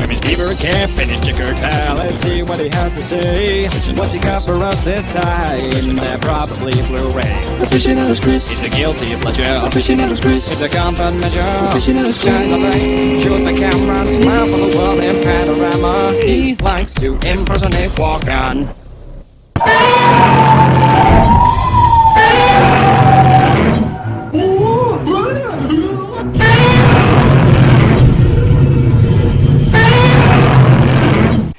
Let me Beaver can't finish your curtail. Let's see what he has to say. What's he got for us this time? They're probably Blu-rays. Aficionados Chris. It's a guilty pleasure. Aficionados Chris. It's a comfort measure. Aficionados Shine the lights, shoot the camera, smile for the world in panorama. He likes to impersonate walk-on.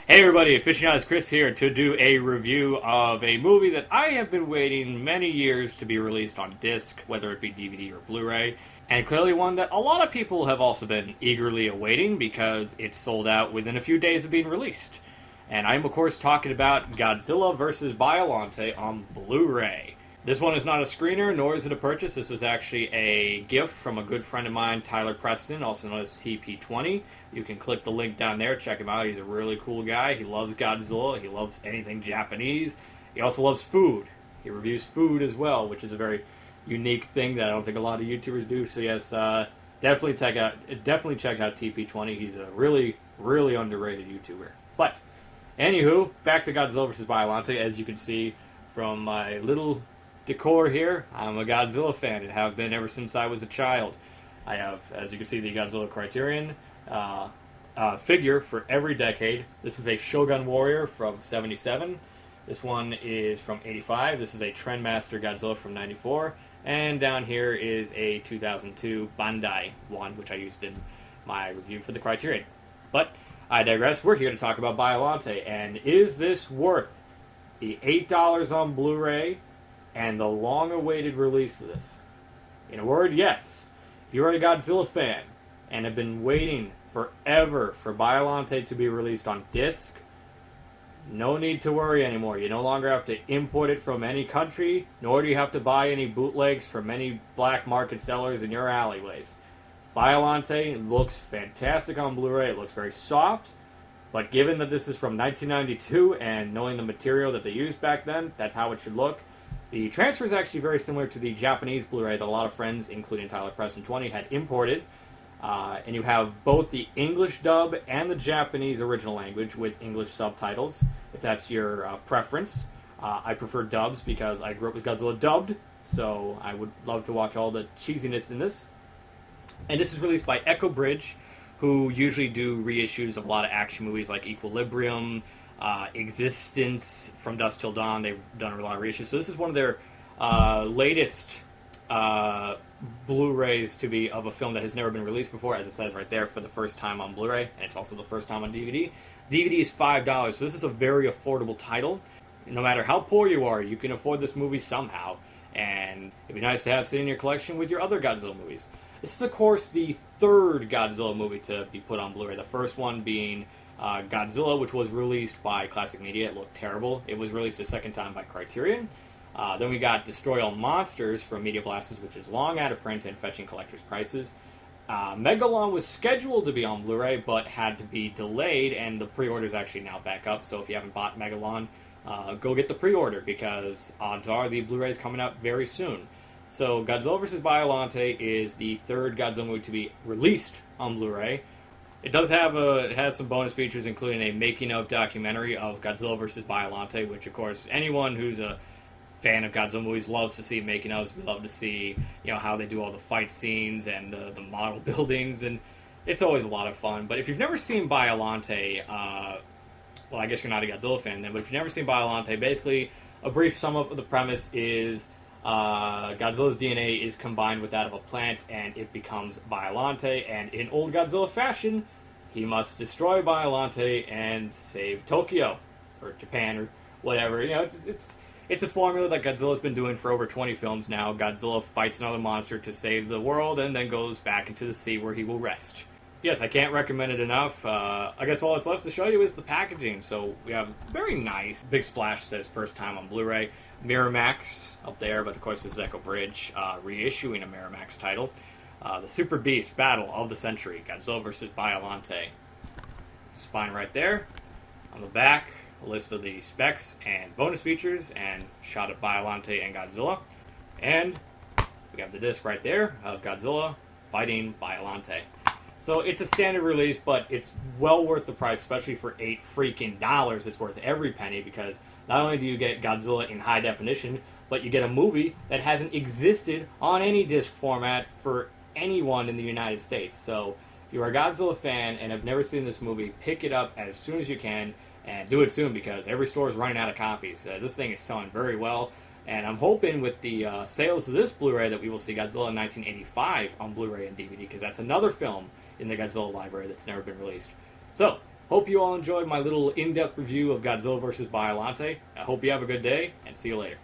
Hey everybody, Aficionados Chris here to do a review of a movie that I have been waiting many years to be released on disc, whether it be DVD or Blu-ray, and clearly one that a lot of people have also been eagerly awaiting because it sold out within a few days of being released. And I'm of course talking about Godzilla vs. Biollante on Blu-ray. This one is not a screener, nor is it a purchase. This was actually a gift from a good friend of mine, Tyler Preston, also known as TP20. You can click the link down there, check him out. He's a really cool guy. He loves Godzilla. He loves anything Japanese. He also loves food. He reviews food as well, which is a very unique thing that I don't think a lot of YouTubers do. So yes, definitely check out TP20. He's a really, really underrated YouTuber. But, anywho, back to Godzilla vs. Biollante. As you can see from my little decor here, I'm a Godzilla fan and have been ever since I was a child. I have, as you can see, the Godzilla Criterion figure for every decade. This is a Shogun Warrior from 77. This one is from 85. This is a Trendmaster Godzilla from 94. And down here is a 2002 Bandai one, which I used in my review for the Criterion. But I digress. We're here to talk about Biollante. And is this worth the $8 on Blu-ray and the long-awaited release of this? In a word, yes. If you're a Godzilla fan and have been waiting forever for Biollante to be released on disc, no need to worry anymore. You no longer have to import it from any country, nor do you have to buy any bootlegs from any black market sellers in your alleyways. Biollante looks fantastic on Blu-ray. It looks very soft, but given that this is from 1992 and knowing the material that they used back then, that's how it should look. The transfer is actually very similar to the Japanese Blu-ray that a lot of friends, including Tyler Preston 20, had imported. And you have both the English dub and the Japanese original language with English subtitles, if that's your preference. I prefer dubs because I grew up with Godzilla dubbed, so I would love to watch all the cheesiness in this. And this is released by Echo Bridge, who usually do reissues of a lot of action movies like Equilibrium, Existence, From Dusk Till Dawn. They've done a lot of reissues. So this is one of their latest Blu-rays to be of a film that has never been released before, as it says right there, for the first time on Blu-ray, and it's also the first time on DVD. DVD is $5, so this is a very affordable title. No matter how poor you are, you can afford this movie somehow, and it'd be nice to have sitting in your collection with your other Godzilla movies. This is, of course, the third Godzilla movie to be put on Blu-ray, the first one being Godzilla, which was released by Classic Media. It looked terrible. It was released a second time by Criterion. Then we got Destroy All Monsters from Media Blasters, which is long out of print and fetching collector's prices. Megalon was scheduled to be on Blu-ray, but had to be delayed, and the pre-order is actually now back up. So if you haven't bought Megalon, go get the pre-order, because odds are the Blu-ray is coming out very soon. So Godzilla vs. Biollante is the third Godzilla movie to be released on Blu-ray. It has some bonus features, including a making-of documentary of Godzilla vs. Biollante, which, of course, anyone who's a fan of Godzilla movies loves to see making-ofs. We love to see, how they do all the fight scenes and the model buildings, and it's always a lot of fun. But if you've never seen Biollante, well, I guess you're not a Godzilla fan then, but if you've never seen Biollante, basically, a brief sum up of the premise is Godzilla's DNA is combined with that of a plant, and it becomes Biollante, and in old Godzilla fashion, he must destroy Biollante and save Tokyo, or Japan, or whatever. It's a formula that Godzilla's been doing for over 20 films now. Godzilla fights another monster to save the world, and then goes back into the sea where he will rest. Yes, I can't recommend it enough. I guess all that's left to show you is the packaging. So we have very nice. Big splash says first time on Blu-ray. Miramax up there, but of course this is Echo Bridge reissuing a Miramax title. The Super Beast Battle of the Century, Godzilla vs. Biollante. Spine right there. On the back, a list of the specs and bonus features, and shot of Biollante and Godzilla. And we have the disc right there of Godzilla fighting Biollante. So it's a standard release, but it's well worth the price, especially for $8 freaking dollars. It's worth every penny because not only do you get Godzilla in high definition, but you get a movie that hasn't existed on any disc format for anyone in the United States. So if you're a Godzilla fan and have never seen this movie, pick it up as soon as you can, and do it soon because every store is running out of copies. This thing is selling very well, and I'm hoping with the sales of this Blu-ray that we will see Godzilla in 1985 on Blu-ray and DVD, because that's another film in the Godzilla library that's never been released. So, hope you all enjoyed my little in-depth review of Godzilla vs. Biollante. I hope you have a good day, and see you later.